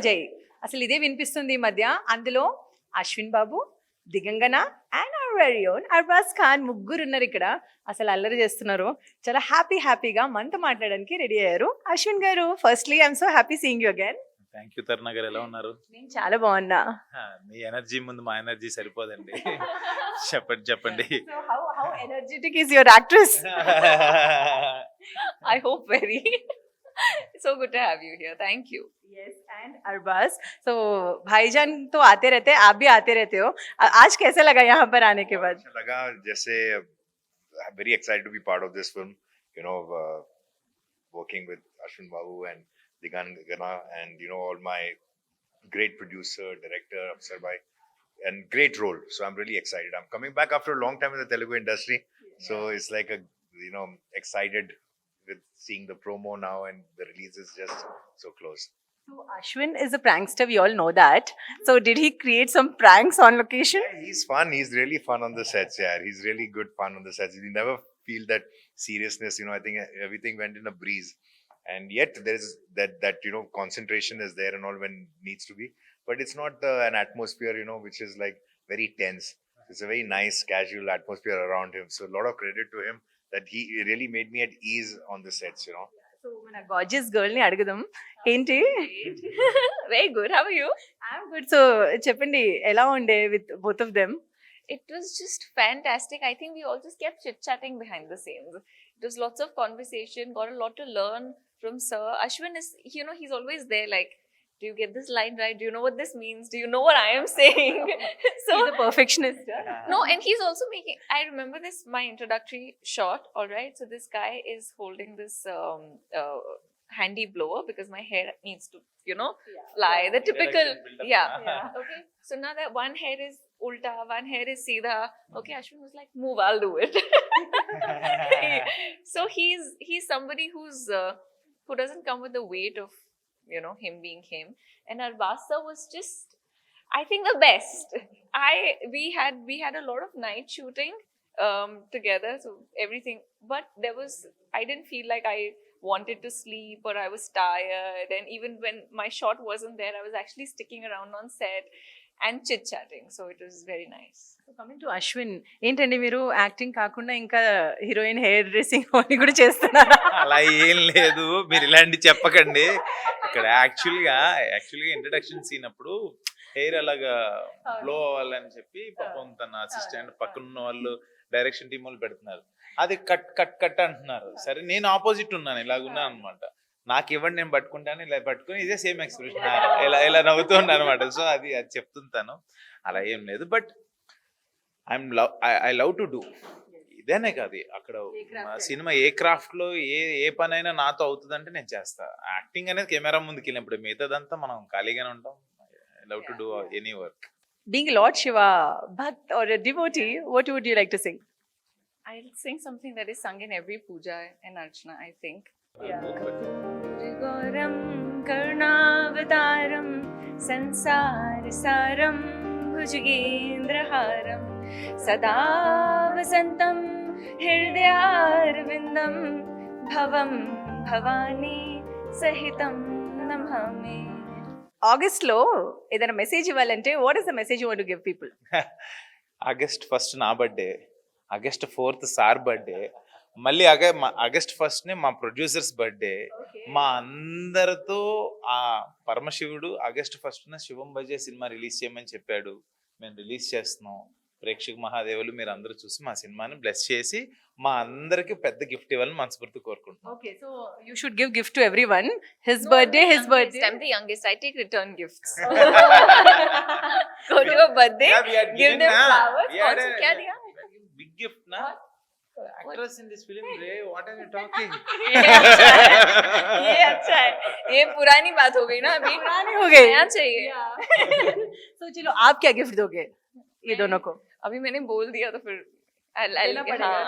బజాయి అసలు ఇదే వినిపిస్తుంది ఈ మధ్య. అందులో Ashwin Babu, Digangana and our very own Arbaaz Khan ముగ్గురు ఉన్నారు ఇక్కడ. అసలు అల్లరి చేస్తున్నారు. చాలా హ్యాపీగా మనతో మాట్లాడడానికి రెడీ అయ్యారు. అశ్విన్ గారు, firstly I'm so happy seeing you again. Thank you Taruna గారు, ఎలా ఉన్నారు? నేను చాలా బాగున్నా. మీ ఎనర్జీ ముందు మా ఎనర్జీ సరిపోదండి. చెప్పండి. So how energetic is your actress? I hope very. So good to have you here. Thank you. Yes, and Arbaz. So भाईजान तो आते रहते हैं, आप भी आते रहते हो. आज कैसा लगा यहाँ पर आने के बाद? अच्छा लगा, जैसे very excited to be part of this film, you know, working with Ashwin Babu and Digangana and you know all my great producer, director Afsar Bhai, and great role. So I'm really excited. I'm coming back after a long time in the Telugu industry, so it's like a excited with seeing the promo now and the release is just so close. So Ashwin is a prankster, we all know that. So did he create some pranks on location? Yeah, he's fun. He's really fun on the sets. Yeah, he's really good fun on the sets. You never feel that seriousness. You know, I think everything went in a breeze, and yet there is that concentration is there and all when needs to be. But it's not an atmosphere which is like very tense. It's a very nice casual atmosphere around him. So a lot of credit to him that he really made me at ease on the sets. So మన gorgeous girl ని అడుగుదాం. ఏంటి? Very good. How are you? I'm good. So చెప్పండి, ఎలా ఉండే with both of them? It was just fantastic. I think we all just kept chit-chatting behind the scenes. It was lots of conversation, got a lot to learn from Sir. Ashwin is, he's always there like, do you get this line right? Do you know what this means? Do you know what I am saying? So He's a perfectionist. no, and he's also making, I remember this, my introductory shot, all right? So this guy is holding this handy blower because my hair needs to, fly. The typical, Yeah. okay. So now that one hair is ulta, one hair is seedha. Okay, Ashwin was like, move, I'll do it. So he's somebody who doesn't come with the weight of, him being him. And Arbasa was just, I think, the best. We had a lot of night shooting together, so everything. But I didn't feel like I wanted to sleep or I was tired. And even when my shot wasn't there, I was actually sticking around on set and chit-chatting. So it was very nice. So coming to Ashwin, ఏంటండి మీరు acting కాకుండా ఇంకా heroine hair dressing అని కూడా చేస్తున్నారా? అలా ఏం లేదు, మీరు ఇలాంటి చెప్పకండి. ఇక్కడ యాక్చువల్గా ఇంట్రడక్షన్ సీన్ అప్పుడు హెయిర్ అలాగా ఫ్లో అవ్వాలని చెప్పి పాపం తన అసిస్టెంట్ పక్కన ఉన్న వాళ్ళు డైరెక్షన్ టీం వాళ్ళు పెడుతున్నారు. అది కట్ అంటున్నారు. సరే నేను ఆపోజిట్ ఉన్నాను, ఇలాగున్నాను అనమాట. నాకు ఇవ్వండి, నేను పట్టుకుంటాను. ఇలా పట్టుకుని ఇదే సేమ్ ఎక్స్ప్రెషన్ ఇలా నవ్వుతూ ఉన్నాను అనమాట. సో అది చెప్తుంటాను, అలా ఏం లేదు. But I love to do. ఇదేనే కాదు, అక్కడ సినిమా ఏ క్రాఫ్ట్ లో ఏ పనైనా నాతో అవుతుందంటే నేను చేస్తా. యాక్టింగ్ అనేది కెమెరా ముందుకు వెళ్ళినప్పుడు, మిగతాదంతా మనం ఖాళీగానే ఉంటాం. I love to do any work. Being Lord Shiva Bhakt or a devotee, what would you like to sing? I'll sing something that is sung in every puja and archana, I think. Gauram Karunavataram Sansarasaram Bhujagendraharam Sada Vasantam Hirdayarvindam Bhavam Bhavani Sahitam Namhami. August లో ఏదైనా message ఇవ్వాలంటే what is the message you want to give people? August 1 నా birthday, August 4 sir birthday, మళ్ళీ August 1 మా producers birthday. మా అందరితో ఆ పరమశివుడు ఆగస్ట్ 1 శివం బజే సినిమా రిలీజ్ చేయమని చెప్పాడు. మేము రిలీజ్ చేస్తున్నాం. ప్రేక్షక మహాదేవులు మీరు అందరూ చూసి మా సినిమాని బ్లెస్ చేసి మా అందరికి పెద్ద గిఫ్ట్ ఇవ్వాలని మనస్ఫూర్తి కోరుకుంటున్నాం. Okay, so you should give gift to everyone. His birthday. I'm the youngest. I take return gifts. Go to your birthday, Yeah, we had give given them na. flowers. We had Also, a- kya diya? Big gift na. Actress in this film, Ray, what are you talking? ये अच्छा है. ये पुरानी बात हो गई ना, अभी पुरानी हो गई. नया चाहिए. So चलो आप क्या गिफ्ट दोगे ये दोनों को? अभी मैंने बोल दिया तो फिर देना पड़ेगा. हाँ.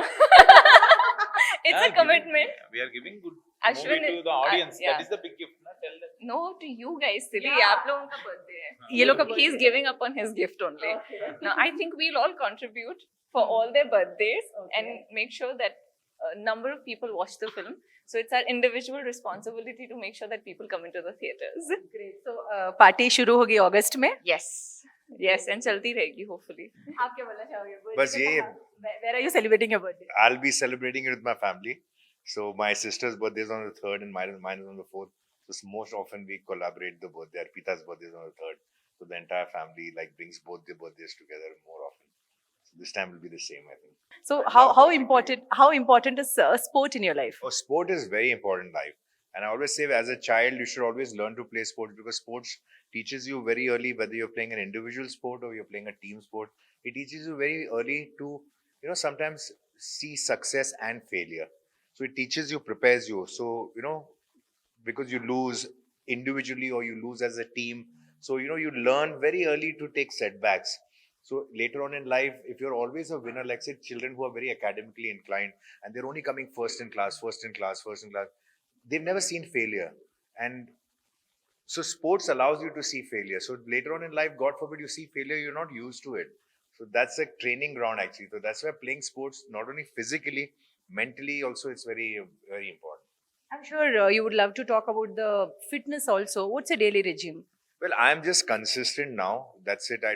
It's Yeah, a commitment. We are giving good Ashwin movie to the audience. yeah. That is the big gift na. Tell them. No, to you guys, silly. Yeah. आप लोगों का birthday है. ये लोग का He's giving up on his gift only. Now I think we'll all contribute for all their birthdays and make sure that number of people watch the film. So it's our individual responsibility to make sure that people come into the theaters. Great. So party शुरू होगी अगस्त में. Yes. Yes, and chalti rahegi hopefully. आप क्या बोलना चाहोगे? बस ये Where are you celebrating your birthday? I'll be celebrating it with my family. So my sister's birthday is on the 3rd and mine is on the 4th. So most often we collaborate the birthday. Arpita's birthday is on the 3rd. So the entire family like brings both their birthdays together more often. So this time will be the same, I think. So how important is sport in your life? Oh, sport is very important in life. And I always say as a child, you should always learn to play sports because sports teaches you very early whether you're playing an individual sport or you're playing a team sport. It teaches you very early to, sometimes see success and failure. So it teaches you, prepares you. So, because you lose individually or you lose as a team. So, you learn very early to take setbacks. So later on in life, if you're always a winner, like say children who are very academically inclined and they're only coming first in class, they've never seen failure. And so sports allows you to see failure. So later on in life, God forbid you see failure, you're not used to it. So that's a training ground actually. So that's why playing sports, not only physically, mentally also it's very, very important. I'm sure you would love to talk about the fitness also. What's a daily regime? Well, I'm just consistent now. That's it. I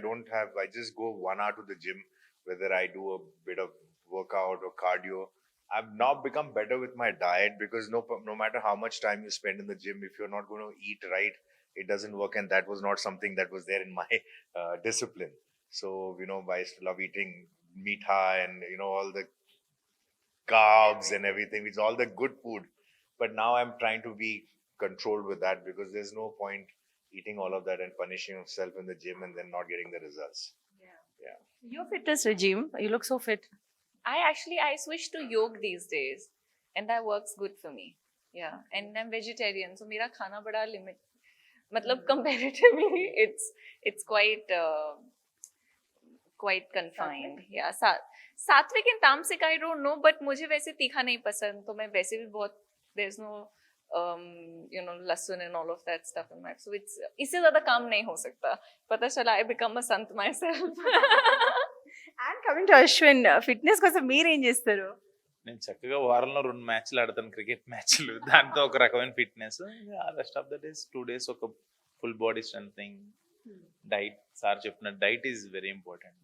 just go 1 hour to the gym, whether I do a bit of workout or cardio. I've now become better with my diet because no matter how much time you spend in the gym, if you're not going to eat right, it doesn't work. And that was not something that was there in my discipline. So, I used to love eating meatha and, all the carbs and everything. It's all the good food. But now I'm trying to be controlled with that because there's no point eating all of that and punishing yourself in the gym and then not getting the results. Yeah. Your fitness regime, you look so fit. I switched to yoga these days and that works good for me. Yeah. And I'm vegetarian, so mera khana bada limit. Matlab comparatively, it's quite confined. Yeah. Sattvic and tamasic, I don't know, but मुझे वैसे तीखा नहीं पसंद, तो मैं वैसे भी बहुत, there's no lasun and all of that stuff in my life. So इससे ज़्यादा काम नहीं हो सकता. पता चला I become a sant myself. And coming to Ashwin, fitness కోసం మీరు ఏం చేస్తారు? నేను చక్కగా వారంలో 2 మ్యాచ్లు ఆడతాను, క్రికెట్ మ్యాచ్లు. దాంతో ఒక రకమైన fitness. Rest of the days 2 days ఒక full body strengthening, diet. Sir చెప్పిన డైట్ ఈజ్ వెరీ ఇంపార్టెంట్.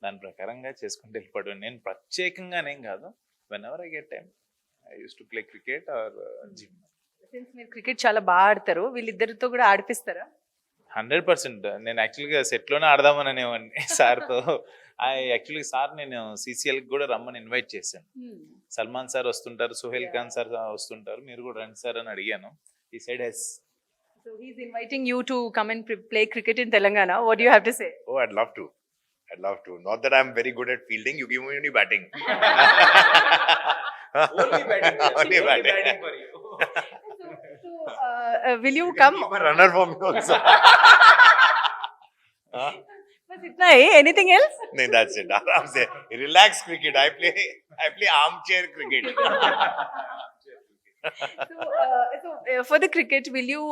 దాని ప్రకారంగా చేసుకుంటూ వెళ్ళిపోవడం. నేను ప్రత్యేకంగానేం కాదు, when ever I get time I use to play cricket or gym. Since మీరు క్రికెట్ చాలా బాగా ఆడతారు, వీళ్ళిద్దరితో కూడా ఆడిపిస్తారా? 100%. నేను యాక్చువల్గా సెట్లోనే ఆడదామని అనేవాడిని సార్తో. యాక్చువల్గా సార్ నేను CCLకి కూడా రమ్మని ఇన్వైట్ చేశాను. సల్మాన్ సార్ వస్తుంటారు, సుహేల్ ఖాన్ సార్ వస్తుంటారు, మీరు కూడా రండి సార్ అని అడిగాను. He said yes. So he's inviting you to come and play cricket in Telangana. What do you have to say? Oh, I'd love to. Not that I'm very good at fielding. You give me only batting. Only batting. Only batting for you. So will you come? Keep a runner for me also. बस इतना है, anything else? No, that's it. आराम से relax cricket. I play armchair cricket. So for the cricket, will you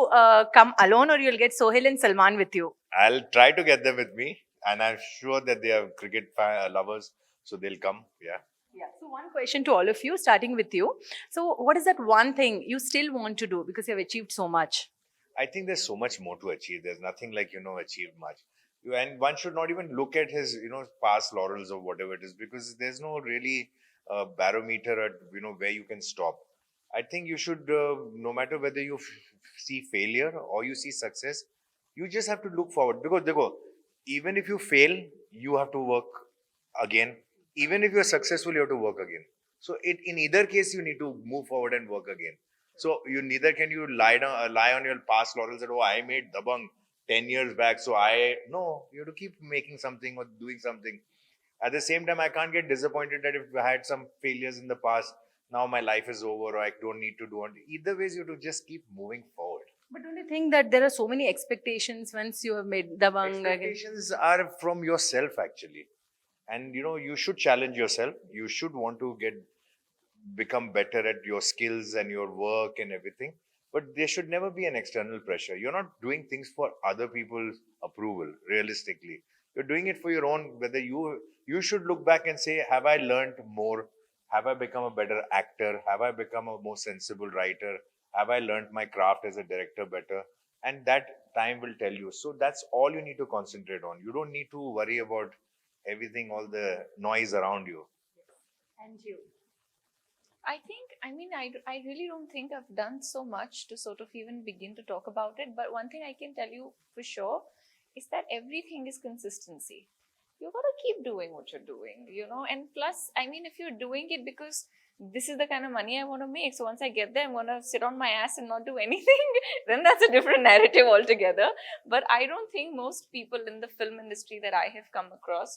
come alone or you'll get Sohail and Salman with you? I'll try to get them with me, and I'm sure that they are cricket lovers, so they'll come. Yeah. So one question to all of you, starting with you. So what is that one thing you still want to do because you have achieved so much? I think there's so much more to achieve. There's nothing like, achieved much. And one should not even look at his, past laurels or whatever it is, because there's no really barometer at, where you can stop. I think you should, no matter whether you see failure or you see success, you just have to look forward. Because, even if you fail, you have to work again. Even if you're successful, you have to work again. So in either case, you need to move forward and work again. So neither can you lie on your past laurels that, oh, I made Dabang 10 years back, so no, you have to keep making something or doing something. At the same time, I can't get disappointed that if I had some failures in the past, now my life is over or I don't need to do it. Either ways, you have to just keep moving forward. But don't you think that there are so many expectations once you have made Dabang? Expectations are from yourself actually. And you should challenge yourself. You should want to become better at your skills and your work and everything. But there should never be an external pressure. You're not doing things for other people's approval, realistically. You're doing it for your own, whether you should look back and say, have I learned more? have I become a better actor? Have I become a more sensible writer? Have I learned my craft as a director better? And that time will tell you. So that's all you need to concentrate on. You don't need to worry about everything, all the noise around you. And you? I think, I mean, I really don't think I've done so much to sort of even begin to talk about it. But one thing I can tell you for sure is that everything is consistency. You gotta keep doing what you're doing, you know. And plus, I mean, if you're doing it because this is the kind of money I want to make, so once I get there, I'm gonna sit on my ass and not do anything, then that's a different narrative altogether. But I don't think most people in the film industry that I have come across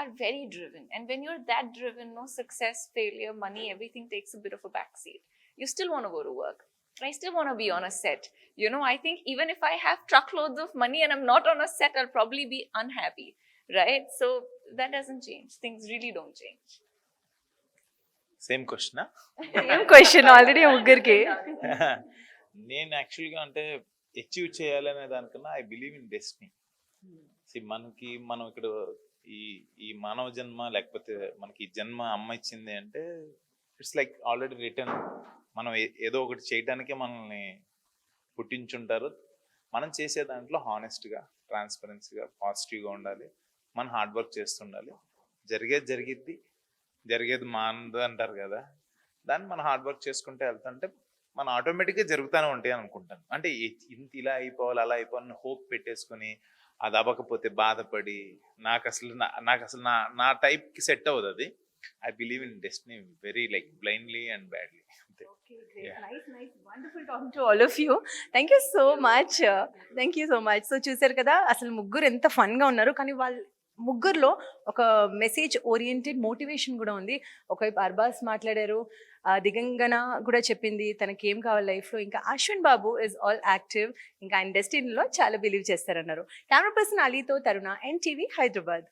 are very driven. And when you're that driven, no success, failure, money, everything takes a bit of a backseat. You still want to go to work. I still want to be on a set. You know, I think even if I have truckloads of money and I'm not on a set, I'll probably be unhappy, right? So that doesn't change. Things really don't change. Same క్వశ్చనా? ఏం question already ముగ్గురికి. నేను యాక్చువల్గా అంటే achieve చేయాలనే దానికన్నా I believe in destiny. మనం ఇక్కడ ఈ మానవ జన్మ లేకపోతే మనకి ఈ జన్మ అమ్మ ఇచ్చింది అంటే ఇట్స్ లైక్ ఆల్రెడీ రిటర్న్. మనం ఏదో ఒకటి చేయడానికే మనల్ని పుట్టించుంటారు. మనం చేసే దాంట్లో హానెస్ట్గా, ట్రాన్స్పరెన్సీగా, పాజిటివ్గా ఉండాలి. మనం హార్డ్ వర్క్ చేస్తుండాలి. జరిగిద్ది, జరిగేది మానదు అంటారు కదా, దాన్ని మనం హార్డ్ వర్క్ చేసుకుంటే వెళ్తుంటే మన ఆటోమేటిక్గా జరుగుతూనే ఉంటాయి అని అనుకుంటాను. అంటే ఇంత ఇలా అయిపోవాలి, అలా అయిపోవాలని హోప్ పెట్టేసుకొని అది అవ్వకపోతే బాధపడి నాకు అసలు నా టైప్కి సెట్ అవ్వదు అది. I believe in destiny very like blindly and badly. Wonderful talking to all of you. Thank you so much. Thank you so much. So చూసారు కదా అసలు ముగ్గురు ఎంత ఫన్గా ఉన్నారు, కానీ వాళ్ళు ముగ్గురులో ఒక మెసేజ్ ఓరియంటెడ్ మోటివేషన్ కూడా ఉంది. ఒకవైపు అర్బాస్ మాట్లాడారు, దిగంగన కూడా చెప్పింది తనకి ఏం కావాలి లైఫ్లో. ఇంకా Ashwin Babu is all active, ఇంకా ఆయన డెస్టినీలో చాలా బిలీవ్ చేస్తారన్నారు. కెమెరా పర్సన్ అలీతో తరుణ, NTV హైదరాబాద్.